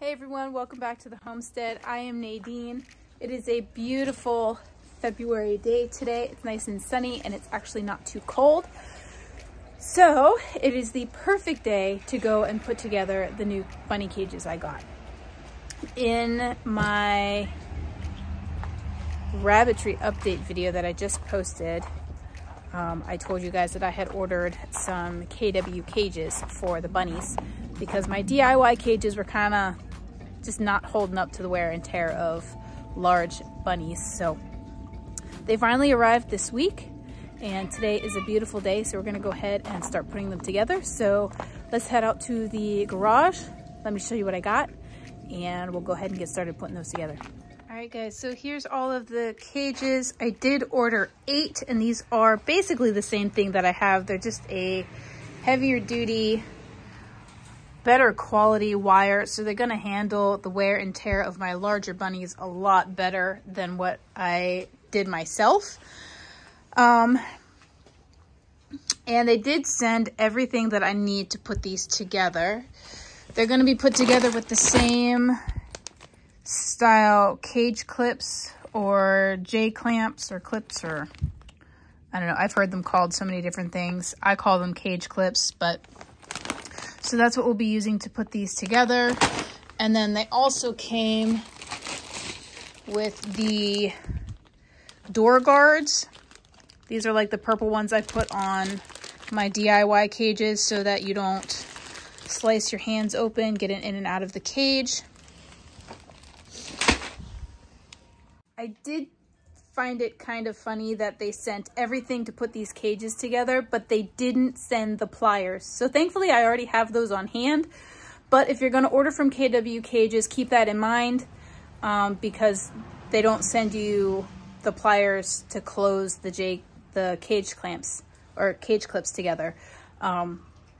Hey everyone, welcome back to the homestead. I am Nadine. It is a beautiful February day today. It's nice and sunny and it's actually not too cold. So it is the perfect day to go and put together the new bunny cages I got. In my rabbitry update video that I just posted, I told you guys that I had ordered some KW cages for the bunnies because my DIY cages were kind of just not holding up to the wear and tear of large bunnies. So they finally arrived this week and today is a beautiful day, so we're gonna go ahead and start putting them together. So let's head out to the garage. Let me show you what I got and we'll go ahead and get started putting those together. All right guys, so here's all of the cages. I did order 8 and these are basically the same thing that I have. They're just a heavier duty, better quality wire, so they're gonna handle the wear and tear of my larger bunnies a lot better than what I did myself. And they did send everything that I need to put these together. They're gonna be put together with the same style cage clips or J clamps or clips, or I don't know, I've heard them called so many different things. I call them cage clips, but so that's what we'll be using to put these together. And then they also came with the door guards. These are like the purple ones I put on my DIY cages so that you don't slice your hands open, get in and out of the cage. I did find it kind of funny that they sent everything to put these cages together, but they didn't send the pliers. So thankfully I already have those on hand. But if you're going to order from KW Cages, keep that in mind because they don't send you the pliers to close the cage clamps or cage clips together.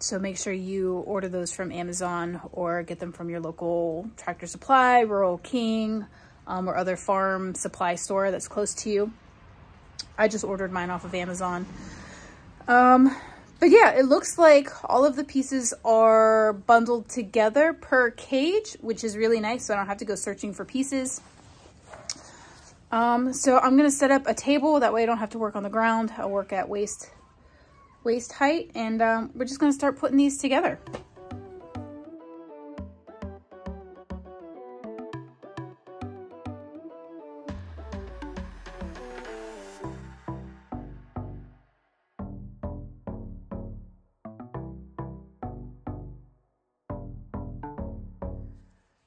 So make sure you order those from Amazon or get them from your local Tractor Supply, Rural King, or other farm supply store that's close to you. I just ordered mine off of Amazon. But yeah, it looks like all of the pieces are bundled together per cage, which is really nice, so I don't have to go searching for pieces. So I'm gonna set up a table, that way I don't have to work on the ground. I'll work at waist height, and we're just gonna start putting these together.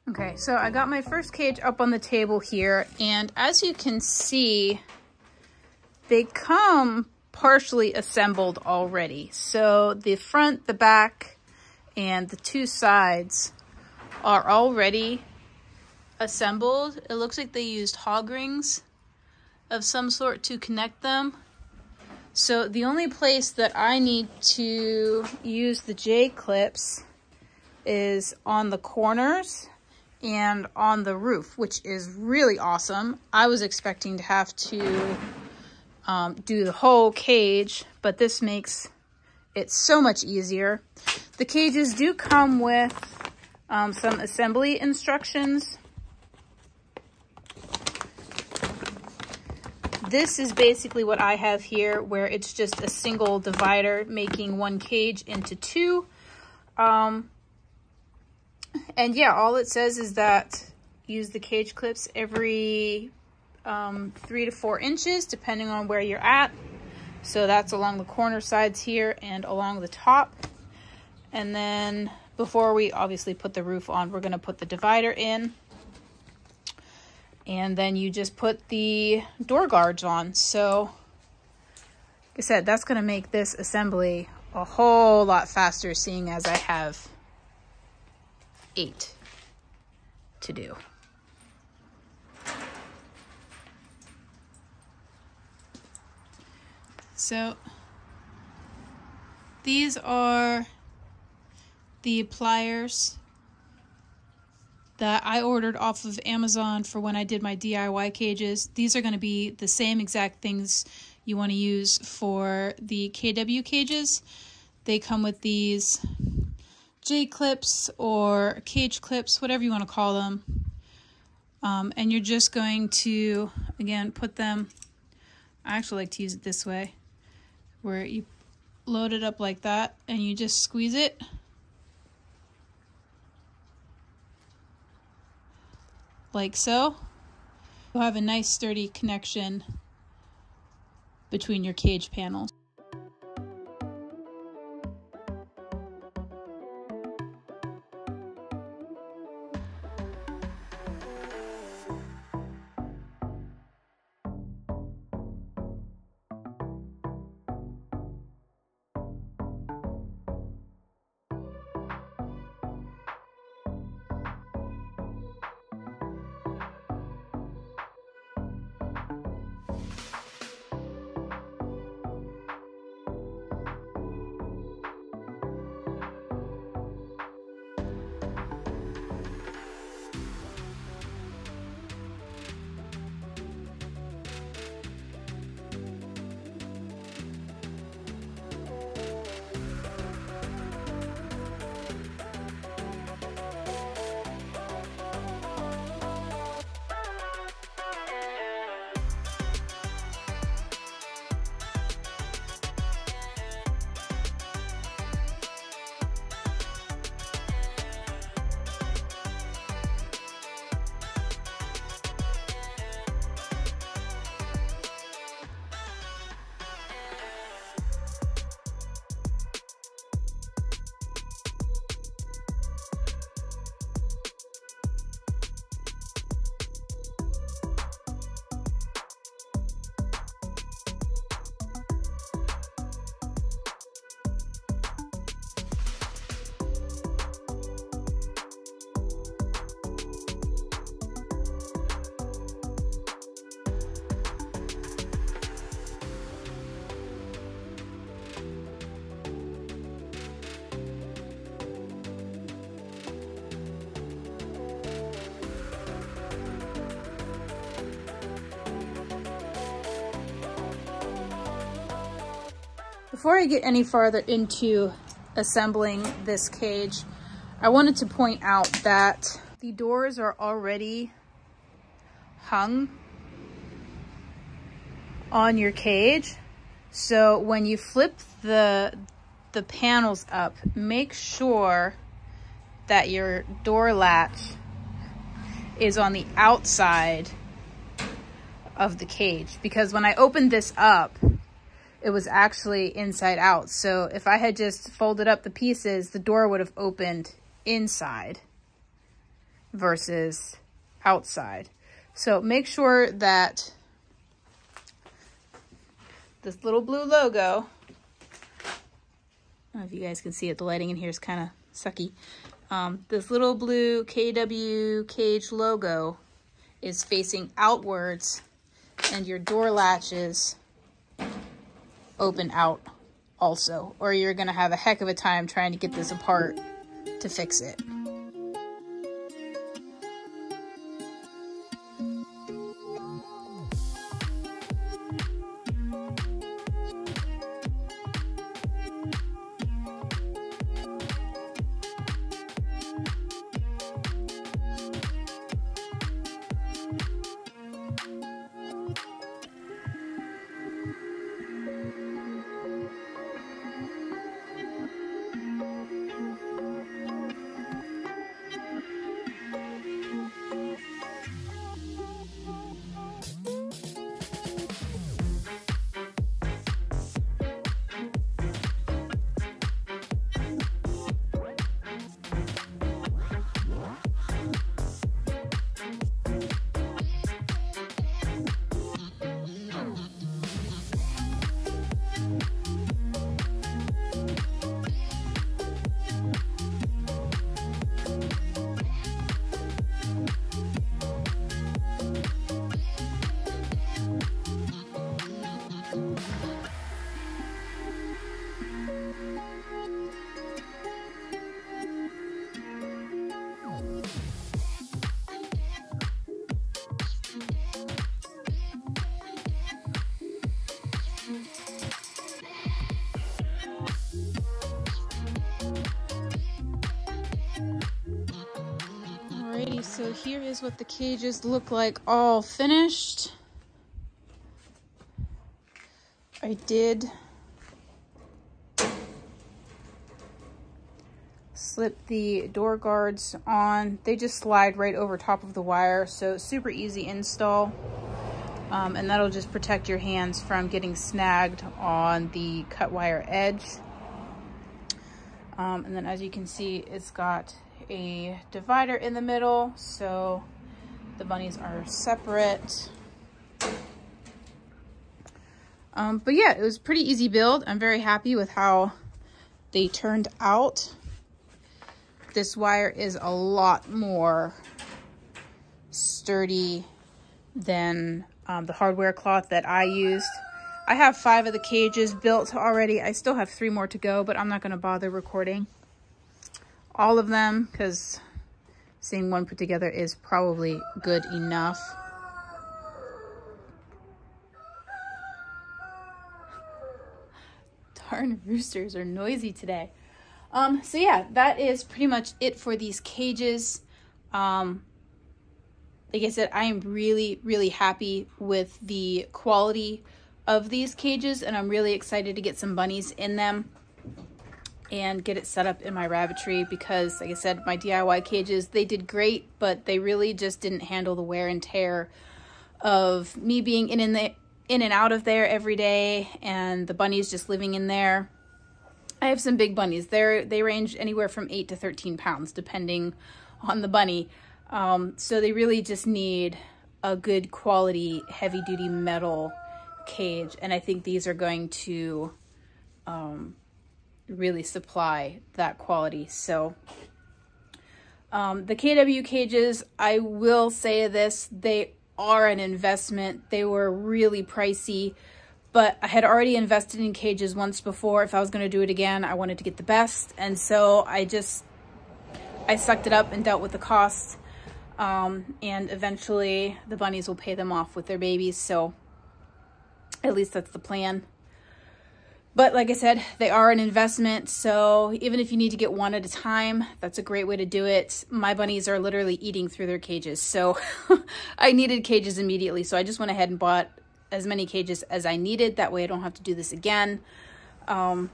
Okay, so I got my first cage up on the table here, and as you can see, they come partially assembled already. So the front, the back, and the 2 sides are already assembled. It looks like they used hog rings of some sort to connect them. So the only place that I need to use the J clips is on the corners and on the roof, which is really awesome. I was expecting to have to do the whole cage, but this makes it so much easier. The cages do come with some assembly instructions. This is basically what I have here, where it's just a single divider making one cage into 2. And yeah, all it says is that use the cage clips every 3 to 4 inches, depending on where you're at. So that's along the corner sides here and along the top. And then before we obviously put the roof on, we're going to put the divider in. And then you just put the door guards on. So like I said, that's going to make this assembly a whole lot faster, seeing as I have 8 to do. So these are the pliers that I ordered off of Amazon for when I did my DIY cages. These are going to be the same exact things you want to use for the KW cages. They come with these J-clips or cage clips, whatever you want to call them. And you're just going to, again, put them, I actually like to use it this way, where you load it up like that and you just squeeze it. Like so. You'll have a nice sturdy connection between your cage panels. Before I get any farther into assembling this cage, I wanted to point out that the doors are already hung on your cage. So when you flip the panels up, make sure that your door latch is on the outside of the cage, because when I opened this up, it was actually inside out. So if I had just folded up the pieces, the door would have opened inside versus outside. So make sure that this little blue logo, I don't know if you guys can see it, the lighting in here is kind of sucky. This little blue KW cage logo is facing outwards, and your door latches open out also, or you're gonna have a heck of a time trying to get this apart to fix it. Alrighty, so here is what the cages look like all finished. I did slip the door guards on. They just slide right over top of the wire, so super easy install. And that'll just protect your hands from getting snagged on the cut wire edge. And then as you can see, it's got a divider in the middle, so the bunnies are separate. But yeah, it was a pretty easy build. I'm very happy with how they turned out. This wire is a lot more sturdy than the hardware cloth that I used. I have 5 of the cages built already. I still have 3 more to go, but I'm not going to bother recording all of them because seeing one put together is probably good enough. Darn roosters are noisy today. So yeah, that is pretty much it for these cages. Like I said, I am really, really happy with the quality of these cages, and I'm really excited to get some bunnies in them and get it set up in my rabbitry because, like I said, my DIY cages, they did great, but they really just didn't handle the wear and tear of me being in and out of there every day and the bunnies just living in there. I have some big bunnies. They range anywhere from 8 to 13 pounds, depending on the bunny. So they really just need a good quality, heavy duty metal cage. And I think these are going to really supply that quality. So the KW cages, I will say this, they are an investment. They were really pricey, but I had already invested in cages once before. If I was going to do it again, I wanted to get the best. And so I sucked it up and dealt with the costs. And eventually the bunnies will pay them off with their babies. So at least that's the plan. But like I said, they are an investment. So even if you need to get one at a time, that's a great way to do it. My bunnies are literally eating through their cages. So I needed cages immediately. So I just went ahead and bought as many cages as I needed. That way I don't have to do this again. If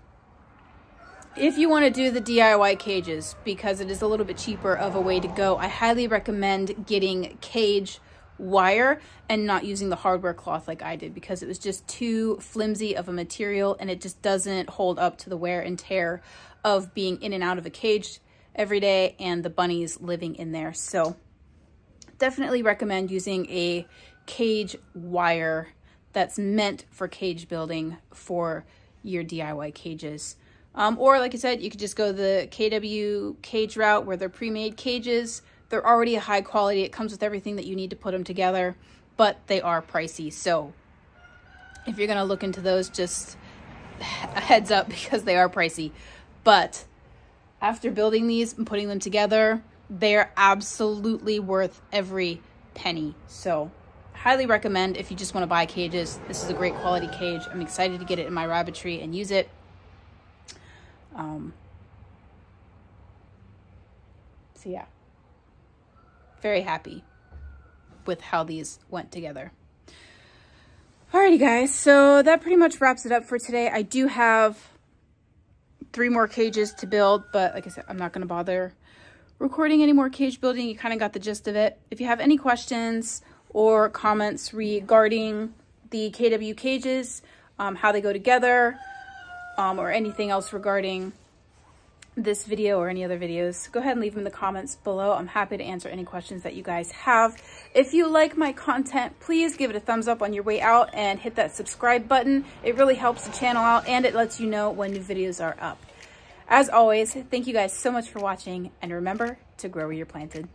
you want to do the DIY cages, because it is a little bit cheaper of a way to go, I highly recommend getting cage wire and not using the hardware cloth like I did, because it was just too flimsy of a material and it just doesn't hold up to the wear and tear of being in and out of a cage every day and the bunnies living in there. So definitely recommend using a cage wire that's meant for cage building for your DIY cages. Or like I said, you could just go the KW cage route where they're pre-made cages. They're already a high quality. It comes with everything that you need to put them together, but they are pricey. So if you're going to look into those, just a heads up because they are pricey. But after building these and putting them together, they're absolutely worth every penny. So highly recommend if you just want to buy cages. This is a great quality cage. I'm excited to get it in my rabbitry and use it. So yeah, very happy with how these went together. Alrighty guys, so that pretty much wraps it up for today. I do have 3 more cages to build, but like I said, I'm not going to bother recording any more cage building. You kind of got the gist of it. If you have any questions or comments regarding the KW cages, how they go together, or anything else regarding this video or any other videos, go ahead and leave them in the comments below. I'm happy to answer any questions that you guys have. If you like my content, please give it a thumbs up on your way out and hit that subscribe button. It really helps the channel out and it lets you know when new videos are up. As always, thank you guys so much for watching, and remember to grow where you're planted.